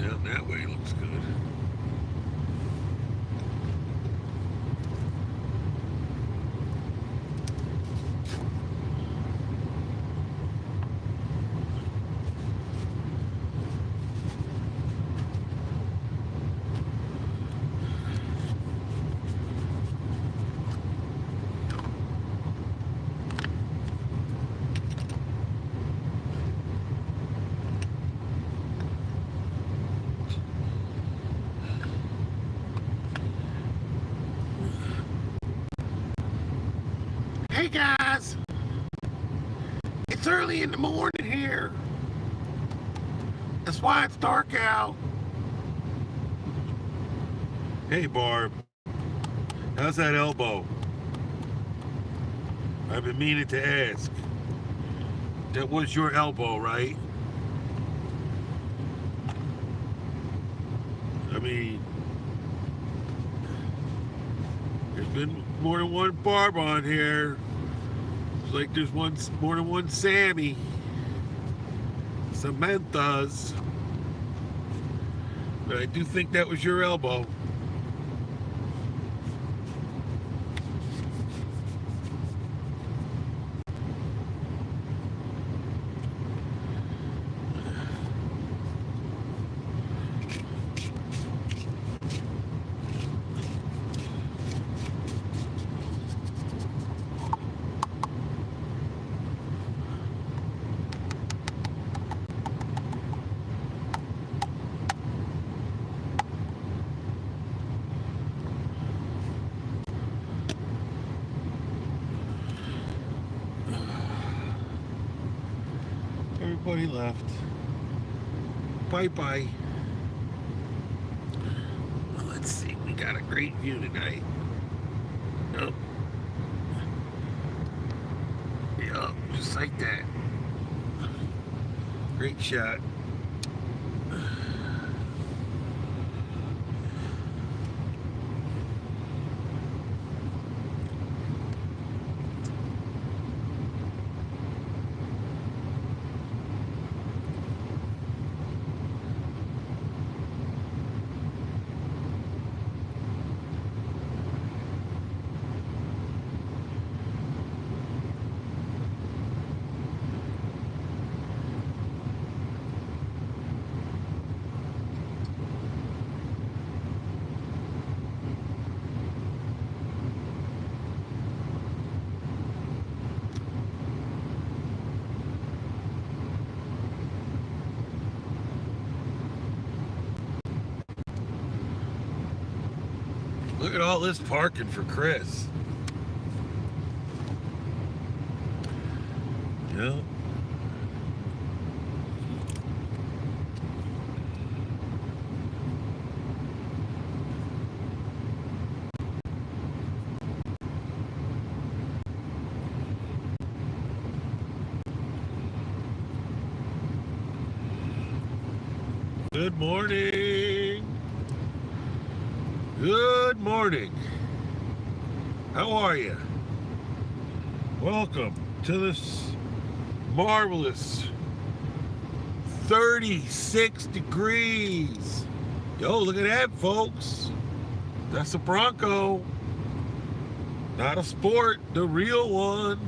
Down that way looks good. Hey guys, it's early in the morning here. That's why it's dark out. Hey Barb, how's that elbow? I've been meaning to ask. That was your elbow, right? I mean, there's been more than one Barb on here. It's like there's more than one Sammy. Samantha's. But I do think that was your elbow. Everybody left. Bye bye. Well, let's see. We got a great view tonight. Oh. Yeah, just like that. Great shot. Look at all this parking for Chris. Yeah. Good morning. Good morning. How are you? Welcome to this marvelous 36 degrees. Yo, look at that, folks. That's a Bronco. Not a sport, the real one.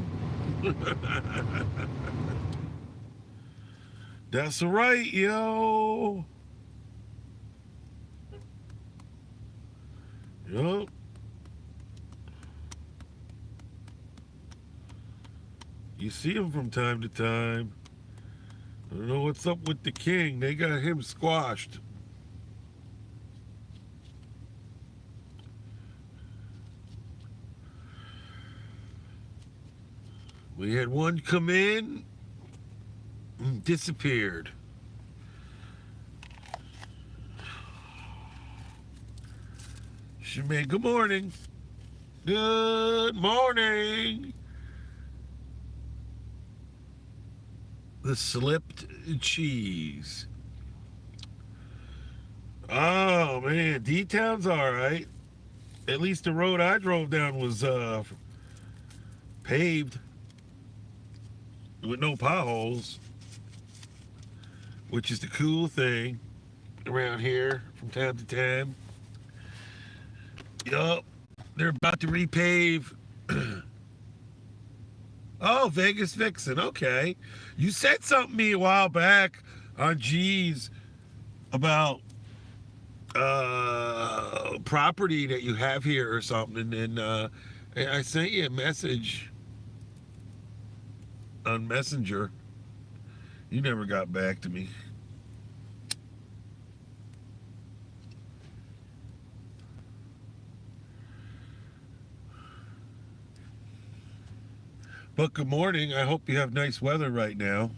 That's right, yo. Yup. You see him from time to time. I don't know what's up with the king. They got him squashed. We had one come in and disappeared. Shemaine, good morning. Good morning. The slipped cheese. Oh man, D-Town's all right. At least the road I drove down was paved with no potholes, which is the cool thing. around here from time to time. Yup, they're about to repave. Oh, Vegas Vixen. Okay, you said something to me a while back on G's about property that you have here or something, and I sent you a message on Messenger. You never got back to me. But good morning. I hope you have nice weather right now.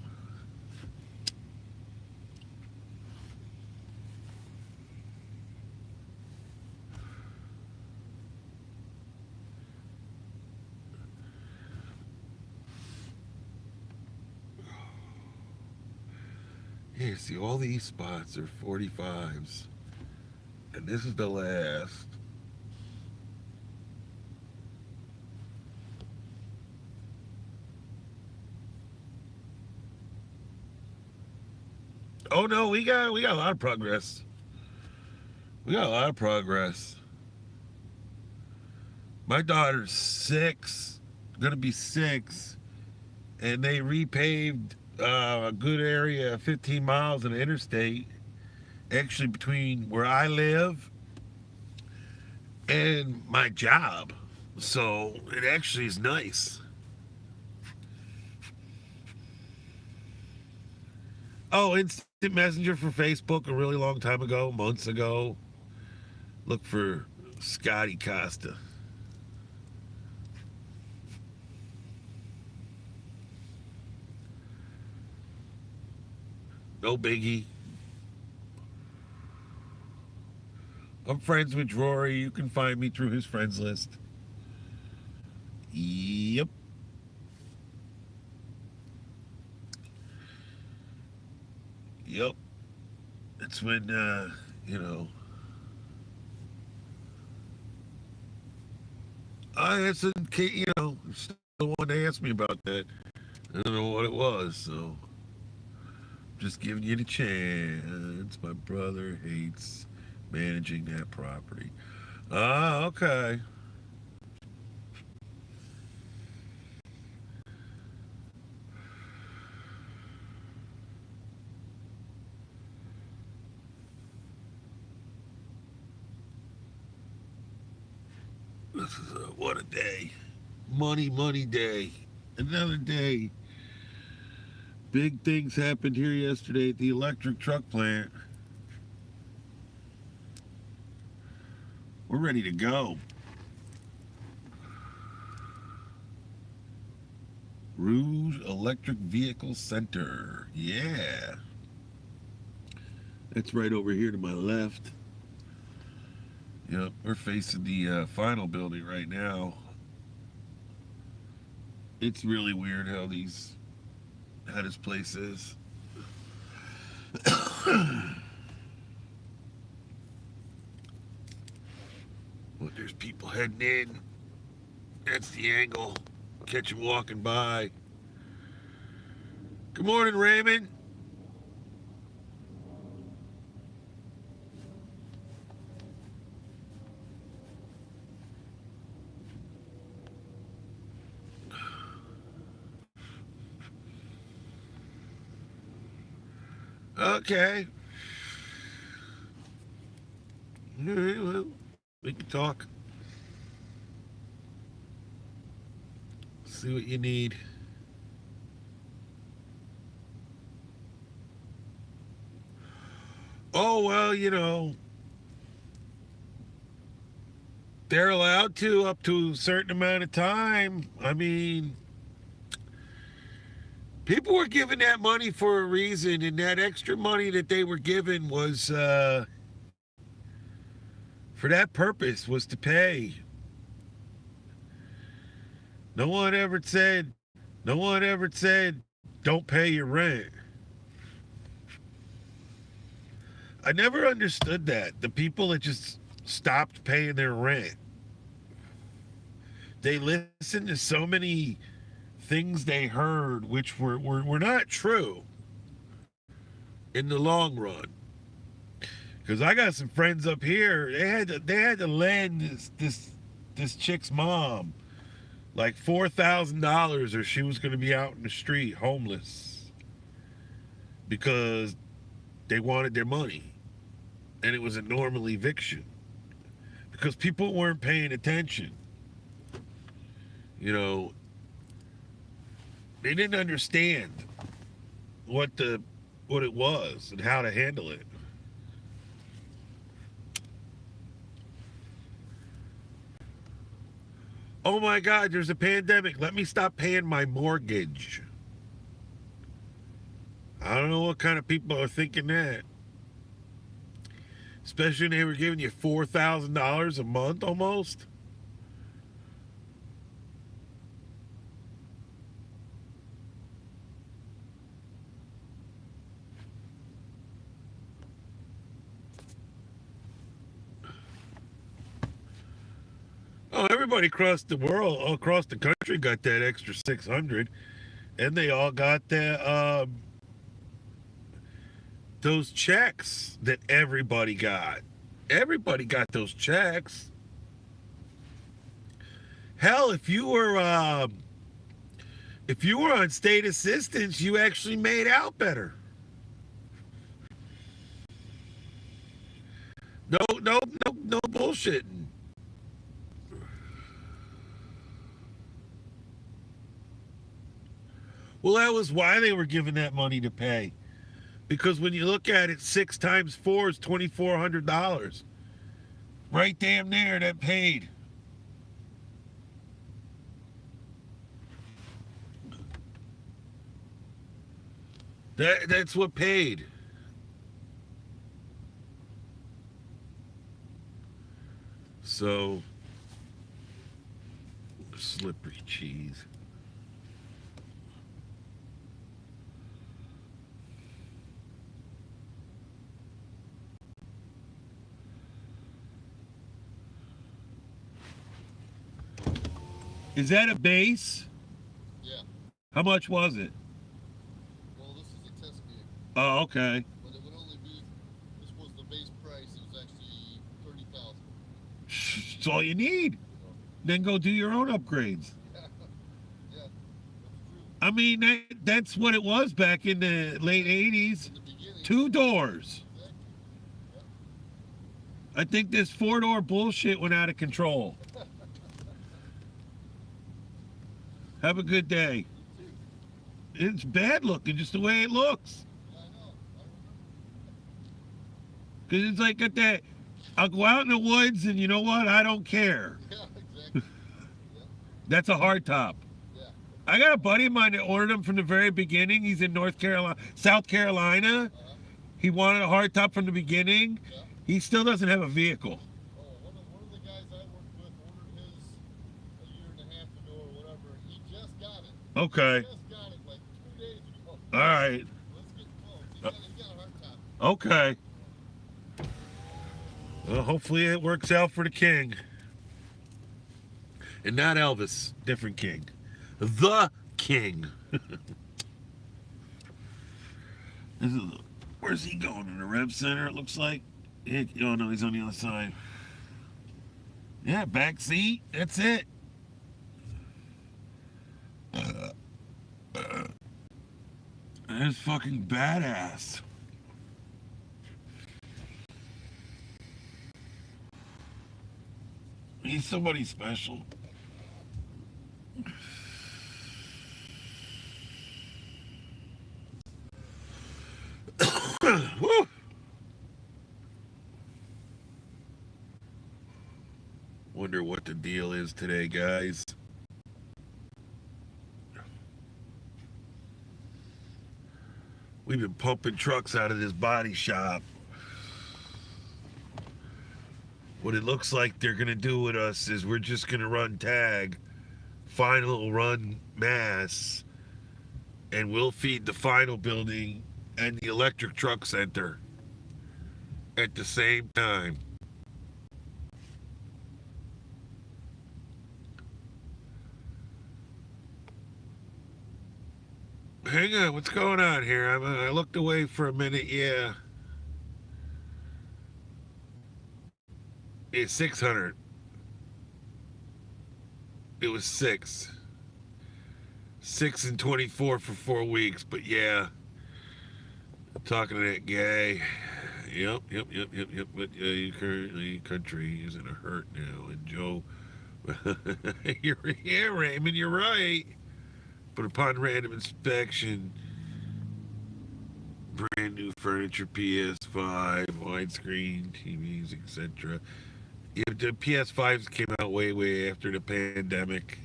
Yeah, see, all these spots are 45s. And this is the last. Oh no, we got a lot of progress. We got a lot of progress. My daughter's 6, gonna be 6, and they repaved a good area, 15 miles in the interstate, actually between where I live and my job. So it actually is nice. Oh, instant messenger for Facebook a really long time ago, months ago. Look for Scotty Costa. No biggie. I'm friends with Rory. You can find me through his friends list. Yep. Yep. That's when, you know. That's the one they asked me about that. I don't know what it was, so just giving you the chance. My brother hates managing that property. Ah, okay. This is what a day. Money, money day. Another day. Big things happened here yesterday at the electric truck plant. We're ready to go. Rouge Electric Vehicle Center. Yeah. That's right over here to my left. Yep, we're facing the final building right now. It's really weird how this place is. Look, there's people heading in. That's the angle. Catch them walking by. Good morning, Raymond. Okay. All right, well, we can talk. See what you need. Oh, well, they're allowed to up to a certain amount of time. I mean, people were given that money for a reason, and that extra money that they were given was for that purpose, was to pay. No one ever said, no one ever said, don't pay your rent. I never understood that. The people that just stopped paying their rent. They listened to so many things they heard which were not true in the long run. Because I got some friends up here. They had to lend this chick's mom like $4,000, or she was going to be out in the street homeless because they wanted their money, and it was a normal eviction because people weren't paying attention. You know, they didn't understand what it was and how to handle it. Oh my God, there's a pandemic. Let me stop paying my mortgage. I don't know what kind of people are thinking that. Especially when they were giving you $4,000 a month almost. Oh, everybody across the world, all across the country, got that extra 600, and they all got those checks that everybody got. Everybody got those checks. Hell, if you were on state assistance, you actually made out better. No, no, no, no bullshitting. Well, that was why they were giving that money to pay. Because when you look at it, 6 times 4 is $2,400. Right damn there, that paid. That's what paid. So, slippery cheese. Is that a base? Yeah. How much was it? Well, this is a test gig, Oh, okay. but it would only be. This was the base price. It was actually 30,000. That's all you need. Then go do your own upgrades. Yeah, yeah, that's true. I mean, that's what it was back in the late 80s. In the beginning. 2 doors. Exactly. I think this 4-door bullshit went out of control. Have a good day. It's bad looking, just the way it looks. Yeah, I know. I remember. Because it's like at that, I'll go out in the woods and you know what? I don't care. Yeah, exactly. Yeah, That's a hard top. yeah. I got a buddy of mine that ordered them from the very beginning. He's in South Carolina. Uh-huh. He wanted a hard top from the beginning. Yeah. He still doesn't have a vehicle. Oh, one of the guys I worked with ordered his a year and a half ago or whatever, and he just got it. Okay. Just got it like 2 days ago. All right. Let's get close. He got a hard top. Okay. Well, hopefully it works out for the king. And not Elvis. Different king. The king. Where's he going? In the Rev Center, it looks like. Oh, no, he's on the other side. Yeah, back seat. That's it. That's fucking badass. He's somebody special. Woo. Wonder what the deal is today, guys. We've been pumping trucks out of this body shop. What it looks like they're going to do with us is we're just going to run tag, final run mass, and we'll feed the final building and the electric truck center at the same time. Hang on, what's going on here? I looked away for a minute, yeah. It's 600. It was 6 and 24 for 4 weeks. But yeah, talking to that guy. Yep. But currently country is in a hurt now. And Joe, yeah, Raymond, you're right. But upon random inspection, brand new furniture, PS5, widescreen TVs, etc. Yeah, the PS5s came out way after the pandemic.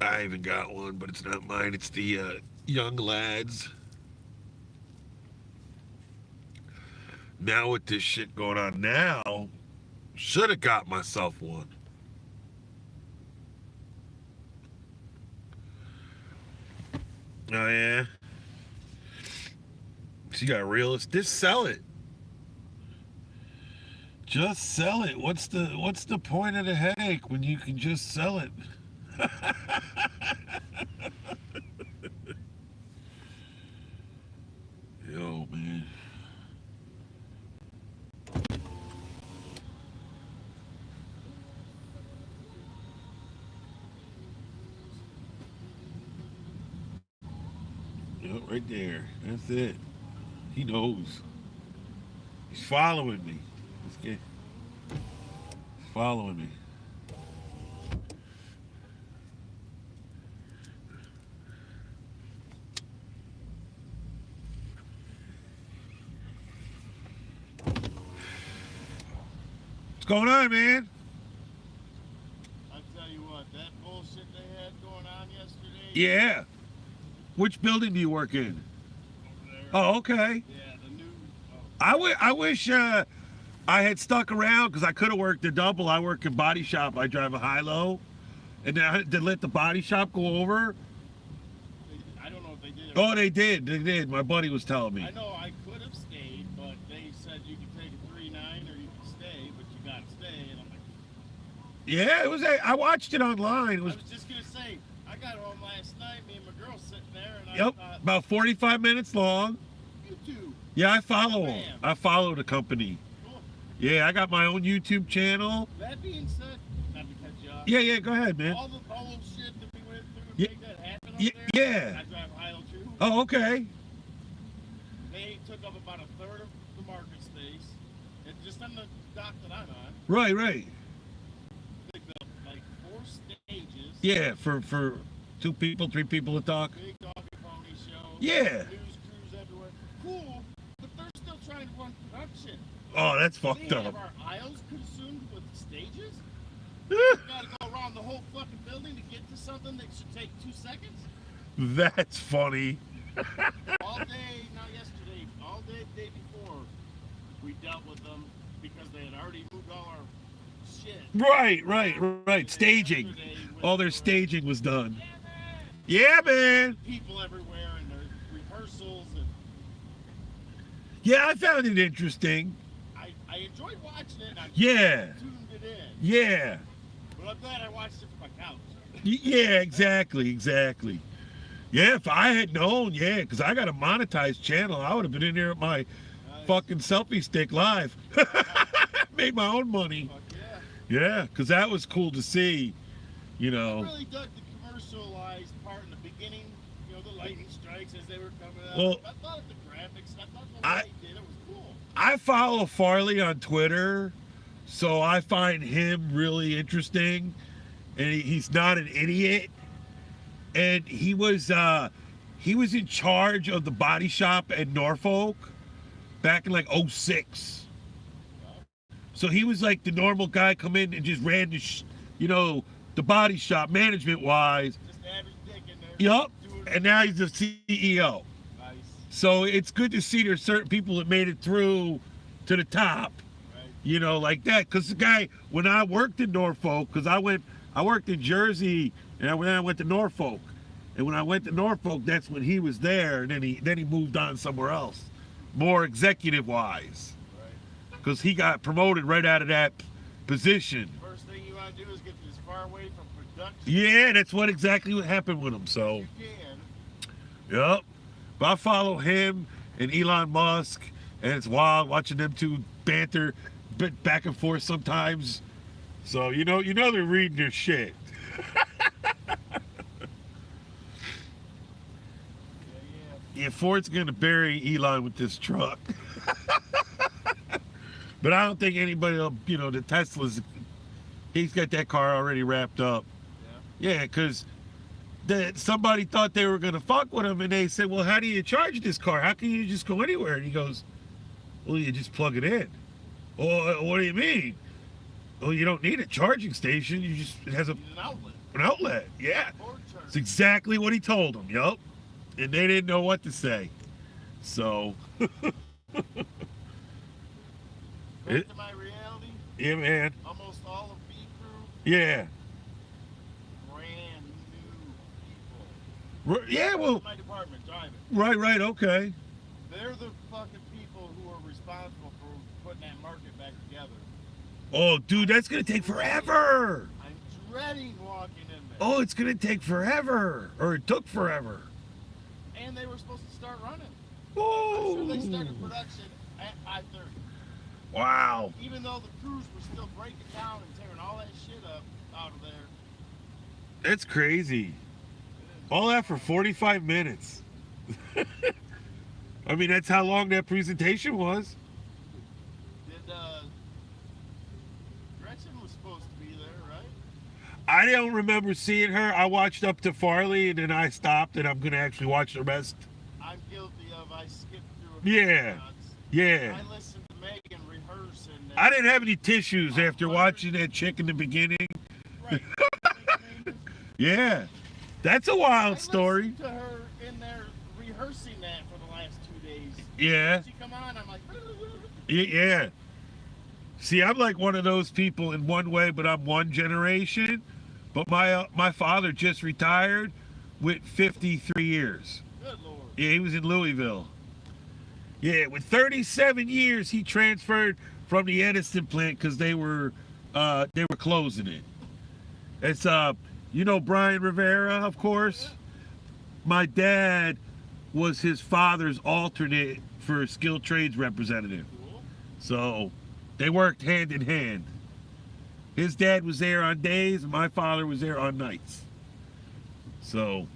I even got one, but it's not mine. It's the young lads. Now with this shit going on now, should have got myself one. Oh yeah. She got realist. Just sell it. Just sell it. What's the point of the headache when you can just sell it? Yo, man. Yep, right there. That's it. He knows. He's following me. He's following me. What's going on, man? I tell you what, that bullshit they had going on yesterday. Yeah. Which building do you work in? Over there. Oh, okay. Yeah, the new. I wish I had stuck around because I could have worked a double. I work in body shop. I drive a high-low. And then I had to let the body shop go over. I don't know if they did. Oh, they did. They did. My buddy was telling me. I know I could have stayed, but they said you could take a 3-9 or you could stay, but you got to stay. And I'm like, Yeah, it was. I watched it online. It was. I was just gonna say, I got home last night. Me and my girl sitting there, and Yep, I thought, about 45 minutes long. you two. Yeah, I follow them. Man. I follow the company. Cool. Yeah, I got my own YouTube channel. That being said, not to cut you off. Yeah, go ahead, man. All the shit that we went through to Yeah. make that happen up Yeah, there. yeah. I drive Hilo too. Oh, okay. They took up about a third of the market space, and just on the dock that I'm on, Right. they built like 4 stages. Yeah, for 2 people, 3 people to talk. Big doggy pony show. Yeah. News crews everywhere. Cool, but they're still trying to run production. Oh, that's They fucked have up. our aisles consumed with stages. We gotta go around the whole fucking building to get to something that should take 2 seconds. That's funny. All day, not yesterday, all day the day before, we dealt with them because they had already moved all our shit. Right. Staging. Yesterday with All their the- staging was done. Yeah, man. Yeah, man. People everywhere and their rehearsals, and Yeah, I found it interesting. I enjoyed watching it. And I Yeah. tuned it in, Yeah. but I'm glad I watched it from my couch. Yeah, exactly. Yeah, if I had known, yeah, because I got a monetized channel, I would have been in there with my Nice. fucking selfie stick live. Made my own money. Fuck yeah. Yeah, because that was cool to see, you I know. really dug the commercialized part in the beginning. You know, the lightning strikes as they were coming out. Well, I thought of the graphics. I thought the I- way they did it was cool. I follow Farley on Twitter, so I find him really interesting, and he's not an idiot. And he was in charge of the body shop at Norfolk back in like 06. So he was like the normal guy come in and just ran the body shop management wise. Just average dick in there. Yup. Doing And now he's the CEO. nice. So it's good to see there's certain people that made it through to the top. Right. Like that. Because the guy, when I worked in Norfolk, because I worked in Jersey, and then I went to Norfolk. And when I went to Norfolk, that's when he was there, and then he moved on somewhere else, more executive wise, Right. because he got promoted right out of that position. First thing you want to do is get as far away from production Yeah, that's exactly what happened with him. So, as you can. yep. But I follow him and Elon Musk, and it's wild watching them two banter back and forth sometimes. So you know they're reading their shit. Yeah, Ford's gonna bury Elon with this truck. But I don't think anybody will, the Tesla's, he's got that car already wrapped up. Yeah, because somebody thought they were going to fuck with him, and they said, well, how do you charge this car? How can you just go anywhere? And he goes, well, you just plug it in. Well, what do you mean? Well, you don't need a charging station. It has An outlet. an outlet. Yeah. Ford charger. It's exactly what he told them. Yup. And they didn't know what to say. So. Back to my reality. Yeah, man. Almost all of B Crew, Yeah. brand new people. Yeah, well, My department driving. right, okay. They're the fucking people who are responsible for putting that market back together. Oh, dude, that's going to take forever. I'm dreading walking in there. Oh, it's going to take forever. Or it took forever. And they were supposed to start running. Oh. So they started production at 5:30. Wow. Even though the crews were still breaking down and tearing all that shit up out of there. That's crazy. All that for 45 minutes. I mean, that's how long that presentation was. Did Gretchen was supposed to be there, right? I don't remember seeing her. I watched up to Farley, and then I stopped, and I'm going to actually watch the rest. I'm guilty of. I skipped through a few Yeah. shots. Yeah. I listened to Megan rehearse and. I didn't have any tissues after watching that chick in the beginning. Right. Yeah. That's a wild story. I listened to her in there rehearsing that for the last 2 days. Yeah. She come on, I'm like. Yeah. See, I'm like one of those people in one way, but I'm one generation. But my father just retired with 53 years. Good Lord. Yeah, he was in Louisville. Yeah, with 37 years, he transferred from the Edison plant because they were closing it. It's Brian Rivera, of course. My dad was his father's alternate for skilled trades representative. Cool. So they worked hand in hand. His dad was there on days, and my father was there on nights. So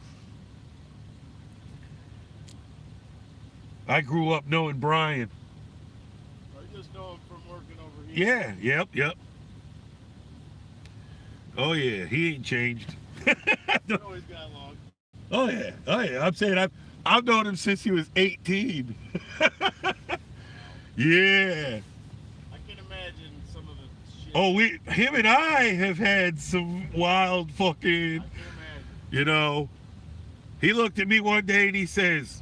I grew up knowing Brian. I just know him from working over here. Yeah, yep. Oh yeah, he ain't changed. We always got along. Oh yeah. I'm saying I've known him since he was 18. Yeah. I can imagine some of the shit. Oh, him and I have had some wild I fucking, can imagine. He looked at me one day and he says,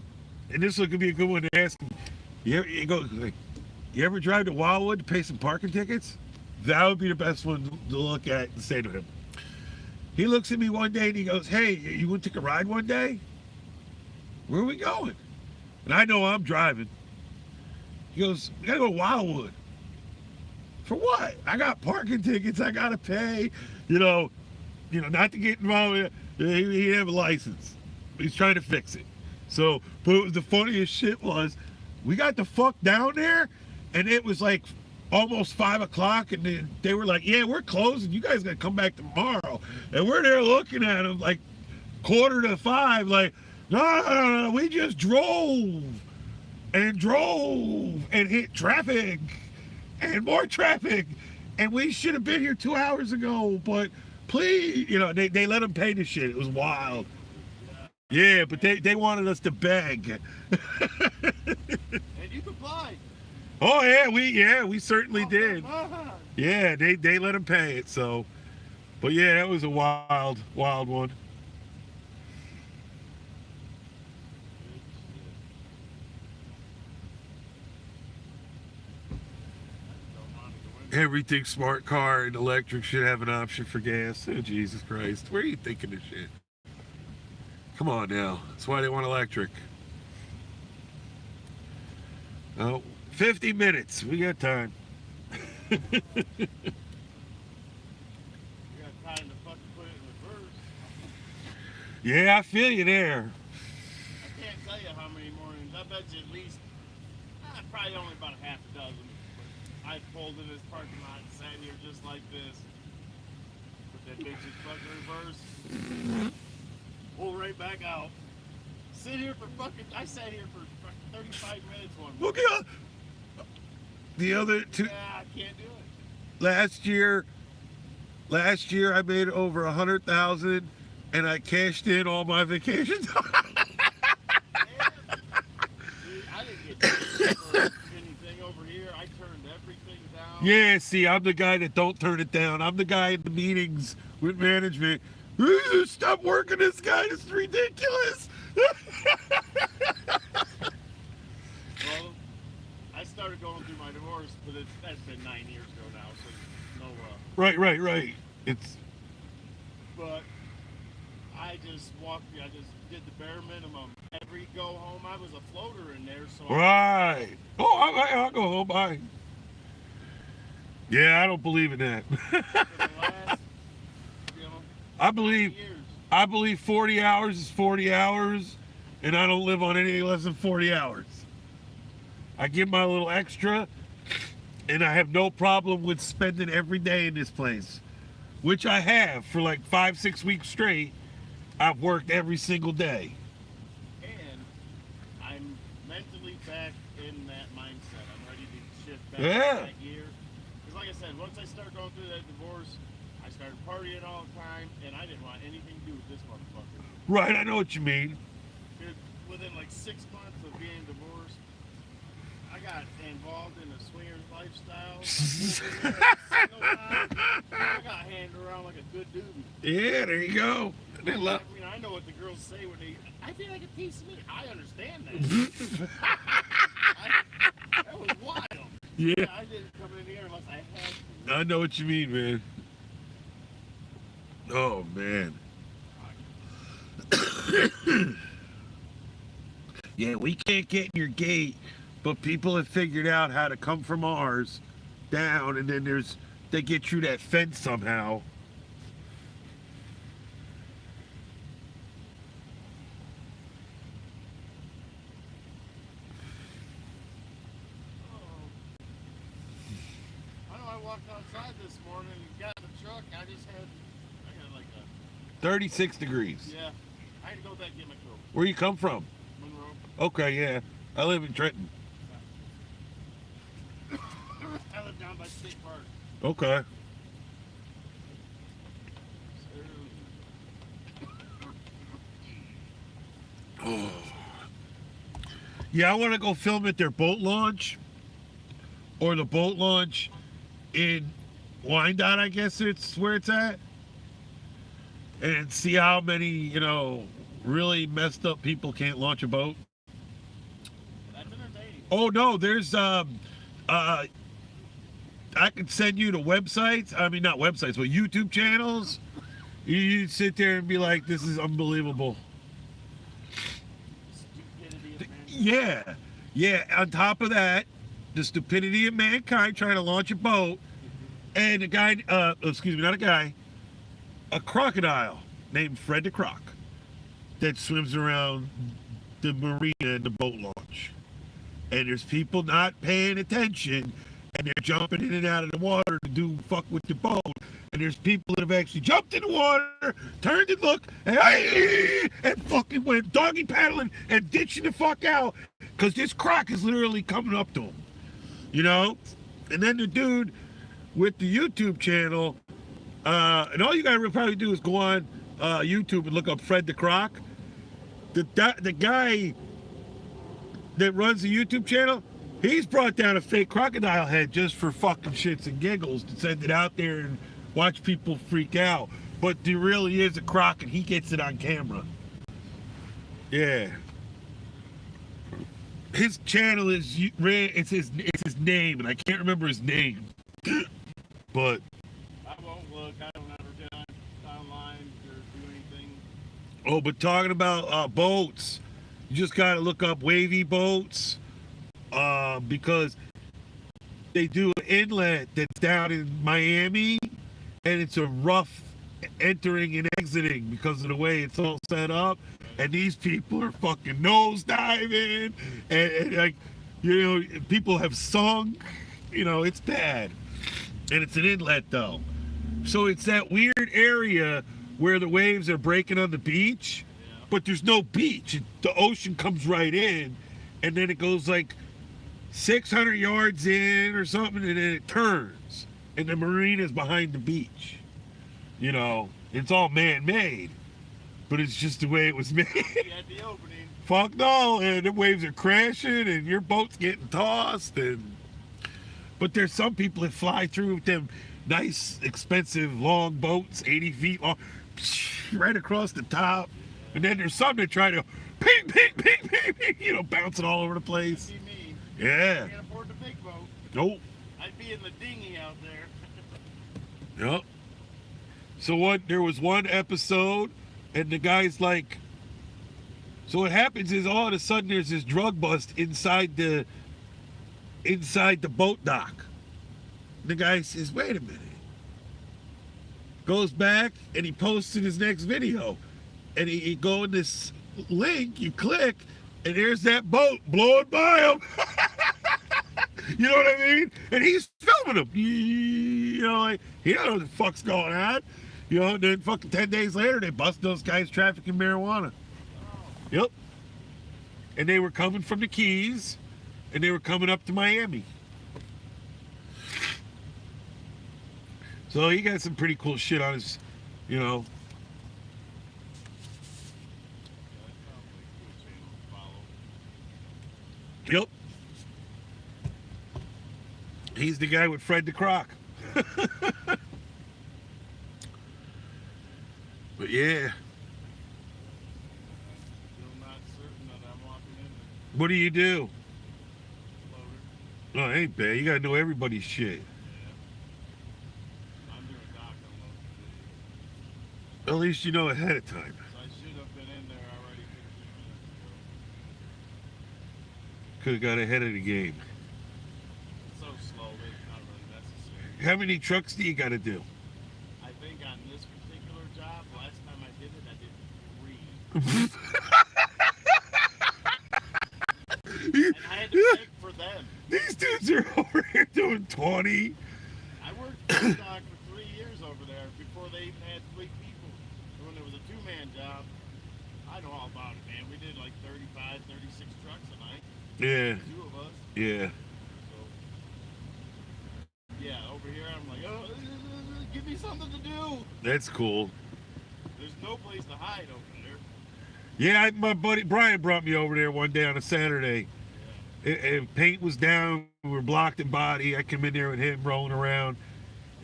and this could be a good one to ask him. You ever drive to Wildwood to pay some parking tickets? That would be the best one to look at and say to him. He looks at me one day and he goes, hey, you want to take a ride one day? Where are we going? And I know I'm driving. He goes, we gotta go to Wildwood. For what? I got parking tickets I gotta pay. Not to get involved. He didn't have a license. He's trying to fix it. So, but the funniest shit was, we got the fuck down there, and it was like almost 5 o'clock, and then they were like, yeah, we're closing. You guys gotta come back tomorrow. And we're there looking at them like 4:45, like, no, we just drove and hit traffic and more traffic, and we should have been here 2 hours ago, but please, they let them pay the shit. It was wild. Yeah, but they wanted us to beg. And you complied. Oh yeah, we certainly did. Yeah, they let them pay it. So, but yeah, that was a wild one. Everything smart car and electric should have an option for gas. Oh, Jesus Christ. Where are you thinking of shit? Come on now. That's why they want electric. Oh, 50 minutes. We got time. You got time to fucking put it in reverse. Yeah, I feel you there. I can't tell you how many mornings. I bet you at least, probably only about a half a dozen. I pulled in this parking lot and sat here just like this. Put that bitch's fucking reverse. Pull right back out. Sit here for fucking. I sat here for fucking 35 minutes one morning. Look at the other two. Yeah, I can't do it. Last year I made over 100,000, and I cashed in all my vacations. I didn't get for anything over here. I turned everything down. Yeah, see, I'm the guy that don't turn it down. I'm the guy in the meetings with management. Stop working this guy. It's ridiculous. Well, I started going through my divorce, but that's been 9 years ago now, so no. Right. It's But I just did the bare minimum. Every go home, I was a floater in there, so. right. Oh, I'll go home. Yeah, I don't believe in that. For the last, I 9 believe years. 40 hours is 40 hours, and I don't live on anything less than 40 hours. I give my little extra, and I have no problem with spending every day in this place, which I have for like 5-6 weeks straight. I've worked every single day. And I'm mentally back in that mindset. I'm ready to shift back Yeah. to that gear. Because like I said, once I started going through that divorce, I started partying all the time, and I didn't want anything to do with this motherfucker. Right, I know what you mean. Dude, within like 6 months of being divorced, I got involved in a swingers lifestyle. I got handed around like a good dude. Yeah, there you go. They love. I mean, I know what the girls say when they. I feel like a piece of meat. I understand that. That was wild. Yeah, I didn't come in here unless I had to. I know what you mean, man. Oh, man. Yeah, we can't get in your gate, but people have figured out how to come from ours down, and then they get through that fence somehow. I know I walked outside this morning and got in the truck. I got like 36 degrees. yeah. I had to go back and get my coat. Where you come from? Monroe. Okay, yeah. I live in Trenton. I live down by State Park. Okay. Oh. Yeah, I want to go film at their boat launch, or the boat launch in Wyandotte, I guess it's where it's at, and see how many, really messed up people can't launch a boat. That's entertaining. Oh no, there's I could send you the websites. I mean, not websites, but YouTube channels. You sit there and be like, "This is unbelievable." Stupidity of mankind. Yeah. On top of that, the stupidity of mankind trying to launch a boat, and a guy, not a guy, a crocodile named Fred the Croc that swims around the marina in the boat launch. And there's people not paying attention, and they're jumping in and out of the water to do fuck with the boat. And there's people that have actually jumped in the water, turned and looked, and fucking went doggy paddling and ditching the fuck out, because this croc is literally coming up to him. And then the dude with the YouTube channel, and all you gotta probably do is go on YouTube and look up Fred the Croc. The guy that runs the YouTube channel, he's brought down a fake crocodile head just for fucking shits and giggles to send it out there and watch people freak out. But there really is a croc, and he gets it on camera. Yeah. His channel is it's his name, and I can't remember his name. But I won't look. I don't ever get online or do anything. oh, but talking about boats, you just gotta look up wavy boats, because they do an inlet that's down in Miami, and it's a rough entering and exiting because of the way it's all set up. And these people are fucking nose diving, and like, people have sunk it's bad. And it's an inlet though. So it's that weird area where the waves are breaking on the beach, but there's no beach. The ocean comes right in, and then it goes like 600 yards in or something, and then it turns. And the marina's behind the beach. It's all man-made, but it's just the way it was made. At the opening. Fuck no, and the waves are crashing, and your boat's getting tossed, but there's some people that fly through with them nice, expensive, long boats, 80 feet long, right across the top. And then there's some that try to ping, ping, ping, ping, ping, bouncing all over the place. That'd be me. Yeah. I can't afford the big boat. Nope. I'd be in the dinghy out there. Yep. So there was one episode, and the guy's like, so what happens is all of a sudden there's this drug bust inside the boat dock. The guy says, wait a minute. Goes back and he posted his next video. And he go in this link, you click, and there's that boat blowing by him. You know what I mean? And he's filming him. He don't know what the fuck's going on. And then fucking 10 days later, they bust those guys trafficking marijuana. Yep. And they were coming from the Keys, and they were coming up to Miami. So he got some pretty cool shit on his, Yep. He's the guy with Fred the Croc. But yeah. Still not certain that I'm walking in there. What do you do? Loader. Oh, it ain't bad. You gotta know everybody's shit. Yeah. I'm doing dock unload today. At least you know ahead of time. So I should have been in there already 15 minutes ago. Could have got ahead of the game. It's so slow, it's not really necessary. How many trucks do you gotta do? I think on this particular job, last time I did it, I did 3. And I had to pick for them. These dudes are over here doing 20. I worked for dock for 3 years over there before they even had 3 people. And when there was a 2-man job, I know all about it, man. We did like 35, 36 trucks a night. Yeah, 2 of us. yeah. So, yeah, over here I'm like, oh, give me something to do. That's cool. There's no place to hide over there. Yeah, my buddy Brian brought me over there one day on a Saturday. Paint was down. We were blocked in body. I come in there with him rolling around.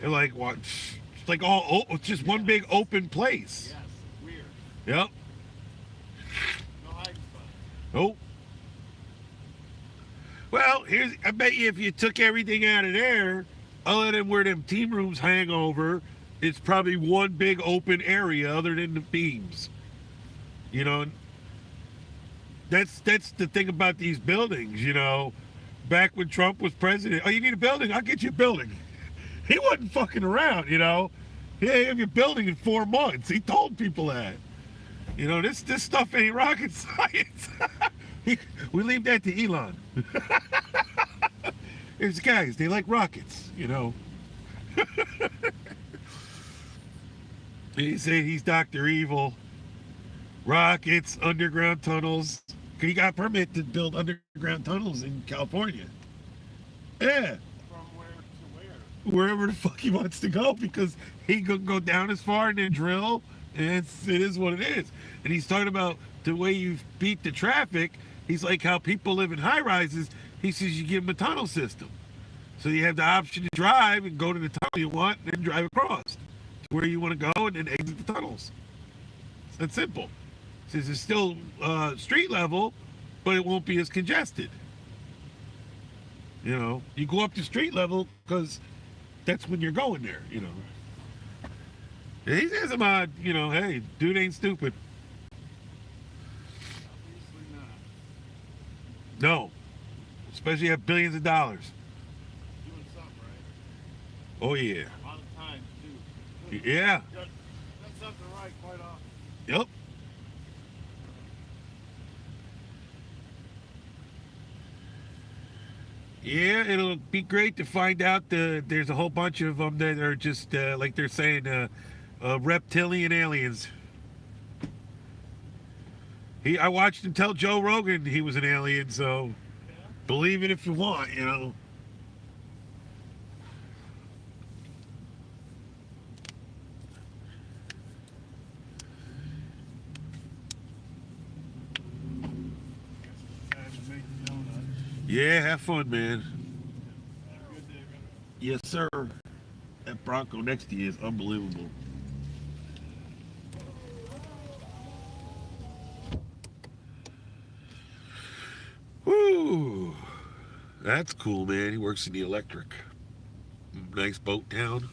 And like, what? It's like it's just one big open place. Yes, weird. Yep. No hiding spot. Nope. Well, I bet you if you took everything out of there, other than where them team rooms hang over, it's probably one big open area other than the beams. That's the thing about these buildings, Back when Trump was president, oh, you need a building? I'll get you a building. He wasn't fucking around, He have your building in 4 months. He told people that. This stuff ain't rocket science. We leave that to Elon. There's guys, they like rockets, He say he's Dr. Evil. Rockets, underground tunnels. He got a permit to build underground tunnels in California. Yeah. From where to where? Wherever the fuck he wants to go, because he can go down as far and then drill, and it is what it is. And he's talking about the way you beat the traffic. He's like how people live in high rises. He says you give them a tunnel system. So you have the option to drive and go to the tunnel you want and then drive across to where you want to go and then exit the tunnels. It's that simple. Says it's still street level, but it won't be as congested. You go up to street level because that's when you're going there, He says some odd, hey, dude ain't stupid. Obviously not. No. Especially have billions of dollars. Doing something right. Oh yeah. A lot of times, too. Yeah. Done something right quite often. Yep. Yeah, it'll be great to find out there's a whole bunch of them that are just like they're saying reptilian aliens. I watched him tell Joe Rogan he was an alien, so Yeah. believe it if you want, Guess it's time to make the donut. Yeah, have fun, man. Have a good day, man. Yes, sir. That Bronco next to you is unbelievable. Woo! That's cool, man. He works in the electric. Nice boat town.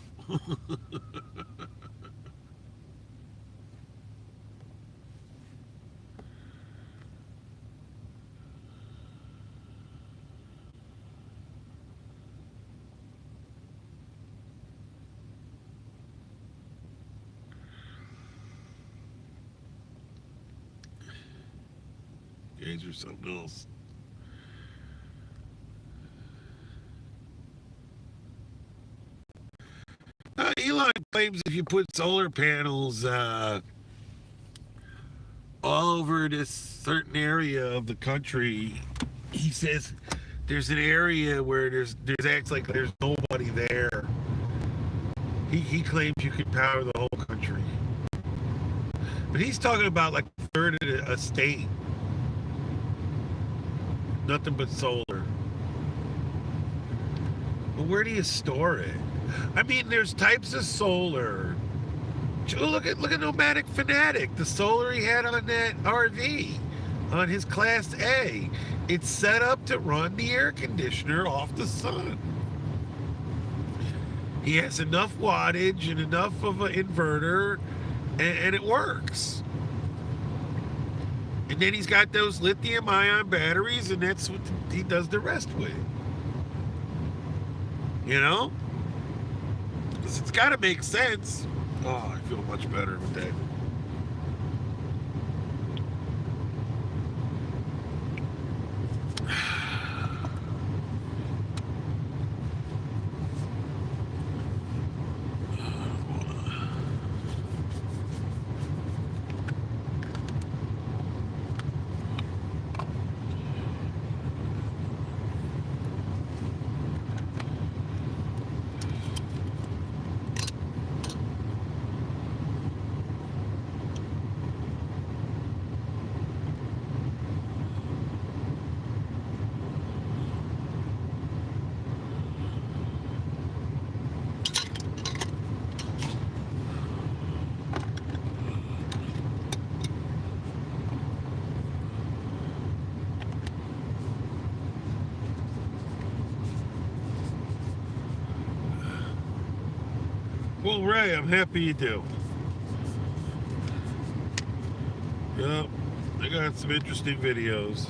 Guys are something else. Elon claims if you put solar panels all over this certain area of the country, he says there's an area where there's acts like there's nobody there. He claims you could power the whole country, but he's talking about like a third of a state, nothing but solar. But where do you store it? I mean, there's types of solar. Look at Nomadic Fanatic, the solar he had on that RV, on his Class A. It's set up to run the air conditioner off the sun. He has enough wattage and enough of an inverter, and it works. And then he's got those lithium-ion batteries, and that's what he does the rest with. You know? Because it's got to make sense. Oh, I feel much better with that. Well, Ray, I'm happy you do. Yep, I got some interesting videos.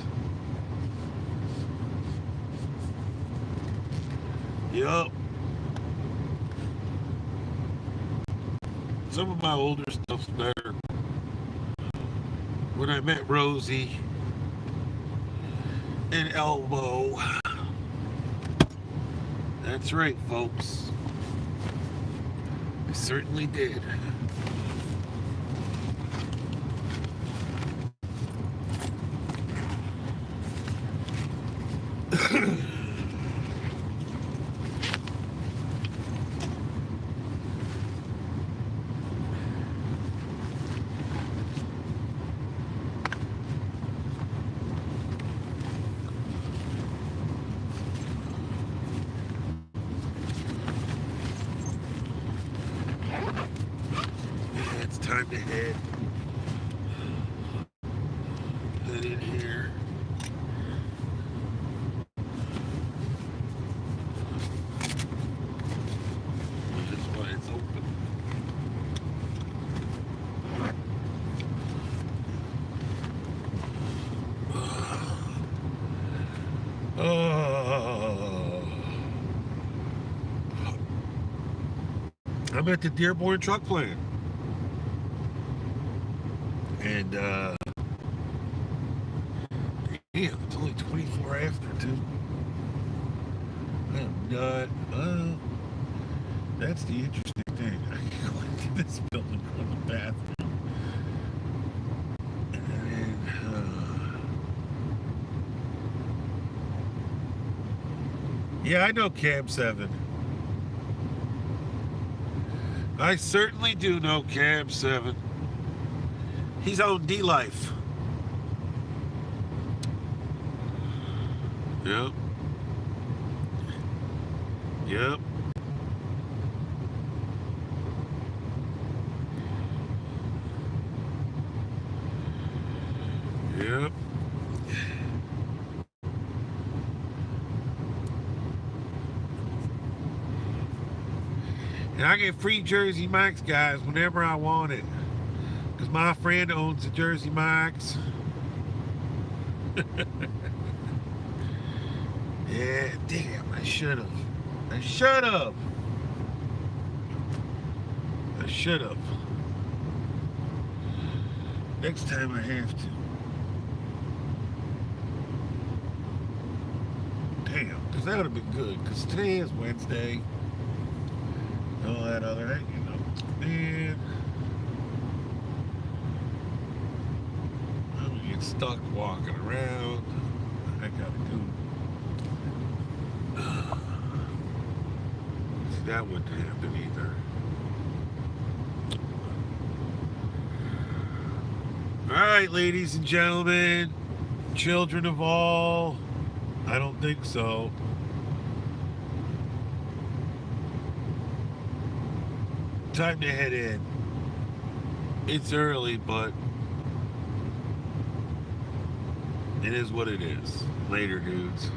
Yep. Some of my older stuff's better. When I met Rosie and Elmo. That's right, folks. I certainly did. It's time to head in here. That's why it's open. I'm at the Dearborn truck plant. And damn, it's only 24 after too. I am not. That's the interesting thing. I can go into this building from the bathroom. And then, yeah, I know Cam 7. I certainly do know Cam 7. He's on D-Life. Yep. Yep. Yep. And I get free Jersey Mike's, guys, whenever I want it. Because my friend owns the Jersey Mike's. Yeah, damn, I should have. I should have. I should have. Next time I have to. Damn, because that would have been good. Because today is Wednesday. All that other, you know. Man. I'm going to get stuck walking around. I got to do. That wouldn't happen either. All right, ladies and gentlemen, children of all, I don't think so. Time to head in. It's early, but it is what it is. Later, dudes.